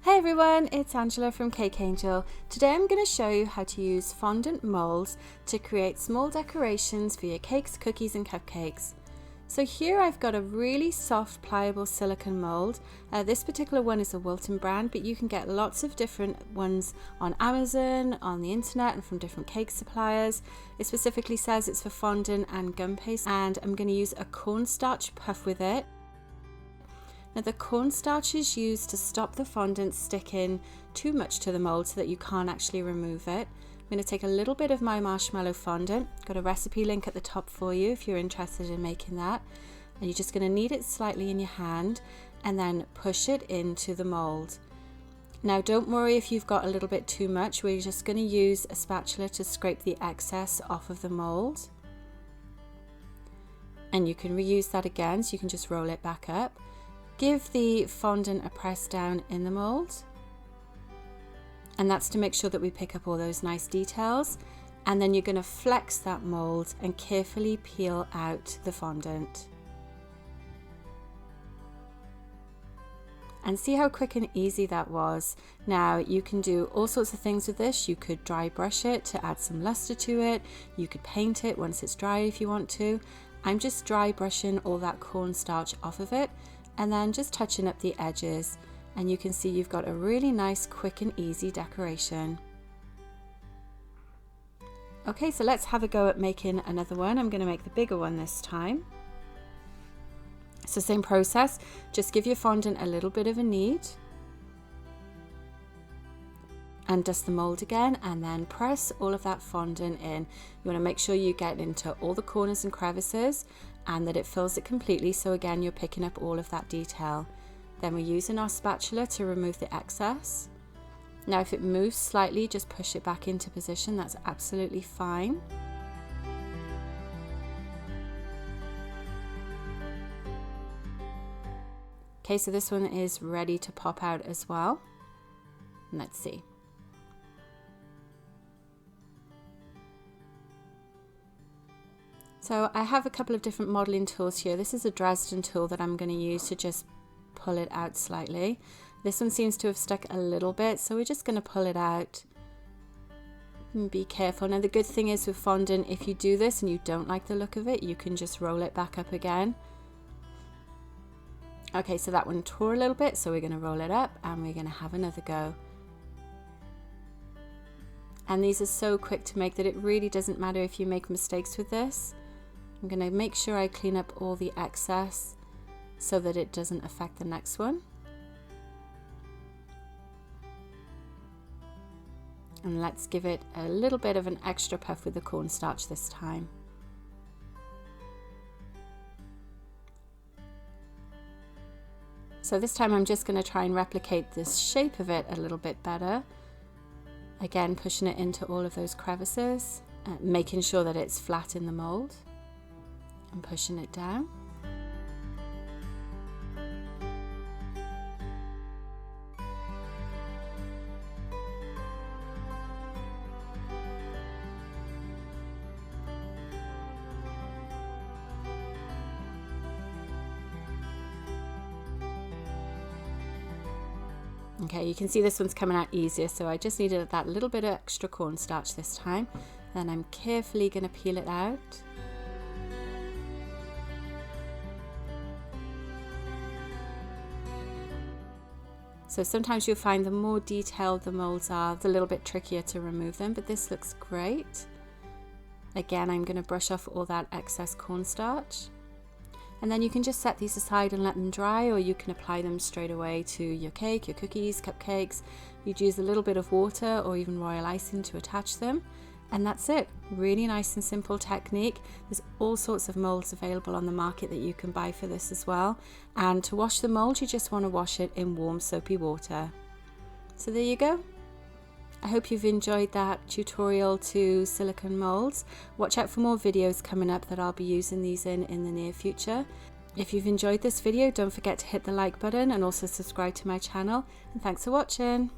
Hey everyone, it's Angela from Cakeangel. Today I'm going to show you how to use fondant molds to create small decorations for your cakes, cookies and cupcakes. So here I've got a really soft pliable silicone mold. This particular one is a Wilton brand, but you can get lots of different ones on Amazon, on the internet and from different cake suppliers. It specifically says it's for fondant and gumpaste, and I'm going to use a cornstarch puff with it. Now the cornstarch is used to stop the fondant sticking too much to the mold so that you can't actually remove it. I'm going to take a little bit of my marshmallow fondant. Got a recipe link at the top for you if you're interested in making that. And you're just going to knead it slightly in your hand and then push it into the mold. Now don't worry if you've got a little bit too much. We're just going to use a spatula to scrape the excess off of the mold. And you can reuse that again, so you can just roll it back up. Give the fondant a press down in the mold, and that's to make sure that we pick up all those nice details. And then you're going to flex that mold and carefully peel out the fondant. And see how quick and easy that was. Now you can do all sorts of things with this. You could dry brush it to add some luster to it. You could paint it once it's dry if you want to. I'm just dry brushing all that cornstarch off of it, and then just touching up the edges, and you can see you've got a really nice, quick and easy decoration. Okay, so let's have a go at making another one. I'm going to make the bigger one this time. So same process, just give your fondant a little bit of a knead and dust the mold again, and then press all of that fondant in. You want to make sure you get into all the corners and crevices and that it fills it completely, so again you're picking up all of that detail. Then we're using our spatula to remove the excess. Now if it moves slightly, just push it back into position, that's absolutely fine. Okay, so this one is ready to pop out as well. Let's see. So I have a couple of different modeling tools here. This is a Dresden tool that I'm going to use to just pull it out slightly. This one seems to have stuck a little bit, so we're just going to pull it out. And be careful. Now the good thing is with fondant, if you do this and you don't like the look of it, you can just roll it back up again. Okay, so that one tore a little bit, so we're going to roll it up and we're going to have another go. And these are so quick to make that it really doesn't matter if you make mistakes with this. I'm going to make sure I clean up all the excess so that it doesn't affect the next one. And let's give it a little bit of an extra puff with the cornstarch this time. So this time I'm just going to try and replicate this shape of it a little bit better. Again, pushing it into all of those crevices, making sure that it's flat in the mold, and pushing it down. Okay, you can see this one's coming out easier, so I just needed that little bit of extra cornstarch this time. Then I'm carefully going to peel it out. So sometimes you'll find the more detailed the molds are, the little bit trickier to remove them, but this looks great. Again, I'm going to brush off all that excess cornstarch. And then you can just set these aside and let them dry, or you can apply them straight away to your cake, your cookies, cupcakes. You'd use a little bit of water or even royal icing to attach them. And that's it. Really nice and simple technique. There's all sorts of molds available on the market that you can buy for this as well. And to wash the mold, you just want to wash it in warm soapy water. So there you go. I hope you've enjoyed that tutorial to silicone molds. Watch out for more videos coming up that I'll be using these in the near future. If you've enjoyed this video, don't forget to hit the like button and also subscribe to my channel. And thanks for watching.